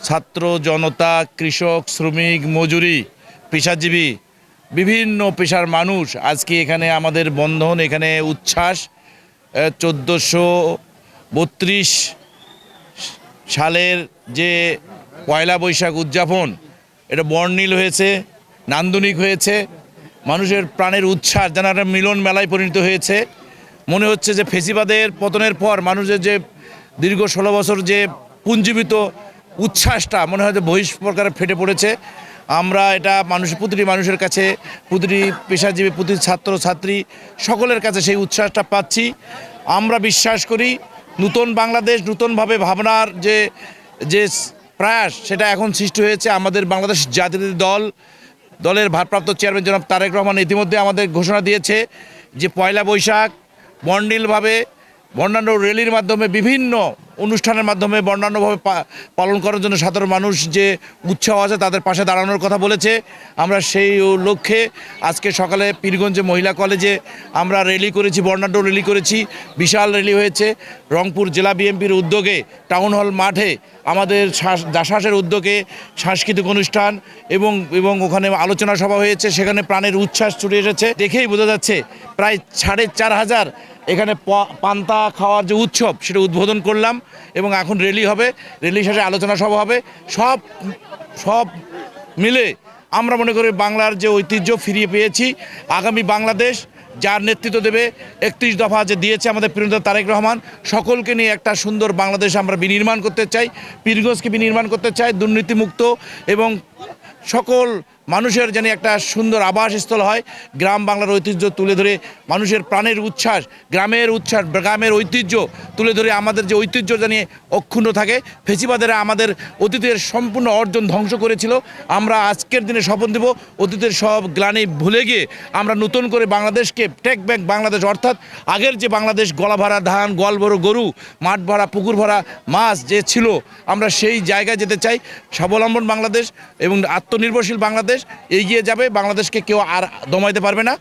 ছাত্র জনতা, কৃষক, শ্রমিক, মজুরি, পেশাজীবী বিভিন্ন পেশার মানুষ আজকে এখানে আমাদের বন্ধন, এখানে উচ্ছ্বাস। 1432 সালের যে পয়লা বৈশাখ উদযাপন, এটা বর্ণিল হয়েছে, নান্দনিক হয়েছে। মানুষের প্রাণের উচ্ছ্বাস যেন একটা মিলন মেলায় পরিণত হয়েছে। মনে হচ্ছে যে ফেসিবাদের পতনের পর মানুষের যে দীর্ঘ 16 বছর যে পুঞ্জীবিত উচ্ছ্বাসটা মনে হয় যে বহিষ্প্রকারে ফেটে পড়েছে। আমরা এটা প্রতিটি মানুষের কাছে, প্রতিটি পেশাজীবী, প্রতিটি ছাত্র ছাত্রী সকলের কাছে সেই উচ্ছ্বাসটা পাচ্ছি। আমরা বিশ্বাস করি নতুন বাংলাদেশ, নতুনভাবে ভাবনার যে যে প্রয়াস, সেটা এখন সৃষ্টি হয়েছে। আমাদের বাংলাদেশ জাতীয়তাবাদী দলের ভারপ্রাপ্ত চেয়ারম্যান জনাব তারেক রহমান ইতিমধ্যে আমাদের ঘোষণা দিয়েছে যে পয়লা বৈশাখ বর্ণিলভাবে বর্ণাঢ্য র্যালির মাধ্যমে, বিভিন্ন অনুষ্ঠানের মাধ্যমে বর্ণাঢ্যভাবে পালন করার জন্য সাধারণ মানুষ যে উৎসাহ আছে তাদের পাশে দাঁড়ানোর কথা বলেছে। আমরা সেই লক্ষ্যে আজকে সকালে পীরগঞ্জে মহিলা কলেজে আমরা র্যালি করেছি, বর্ণাঢ্য র্যালি করেছি। বিশাল র্যালি হয়েছে। রংপুর জেলা বিএনপির উদ্যোগে টাউন হল মাঠে আমাদের দাসাসের উদ্যোগে সাংস্কৃতিক অনুষ্ঠান এবং ওখানে আলোচনা সভা হয়েছে। সেখানে প্রাণের উচ্ছ্বাস ছুটে এসেছে। দেখেই বোঝা যাচ্ছে প্রায় 4500 এখানে পান্তা খাওয়ার যে উৎসব, সেটা উদ্বোধন করলাম এবং এখন র্যালি হবে, র্যালি শেষে আলোচনা সভা হবে। সব মিলে আমরা মনে করি বাংলার যে ঐতিহ্য ফিরিয়ে পেয়েছি। আগামী বাংলাদেশ যার নেতৃত্ব দেবে, 31 দফা যে দিয়েছে আমাদের প্রিয় তারেক রহমান, সকলকে নিয়ে একটা সুন্দর বাংলাদেশ আমরা বিনির্মাণ করতে চাই, পীরগঞ্জকে বিনির্মাণ করতে চাই, দুর্নীতিমুক্ত এবং সকল মানুষের যেন একটা সুন্দর আবাসস্থল হয়। গ্রাম বাংলার ঐতিহ্য তুলে ধরে, মানুষের প্রাণের উচ্ছ্বাস, গ্রামের উচ্ছ্বাস, গ্রামের ঐতিহ্য তুলে ধরে আমাদের যে ঐতিহ্য জানিয়ে অক্ষুণ্ণ থাকে। ফেসিবাদেরা আমাদের অতীতের সম্পূর্ণ অর্জন ধ্বংস করেছিল। আমরা আজকের দিনে শপথ দেব অতীতের সব গ্লানি ভুলে গিয়ে আমরা নতুন করে বাংলাদেশকে টেক ব্যাক বাংলাদেশ, অর্থাৎ আগের যে বাংলাদেশ গলা ভরা ধান, গোয়াল ভরা গরু, মাঠ ভরা পুকুর ভরা মাছ যে ছিল, আমরা সেই জায়গায় যেতে চাই। স্বাবলম্বন বাংলাদেশ এবং আত্মনির্ভরশীল বাংলাদেশ এগিয়ে যাবে। বাংলাদেশকে কেউ আর দমাইতে পারবে না।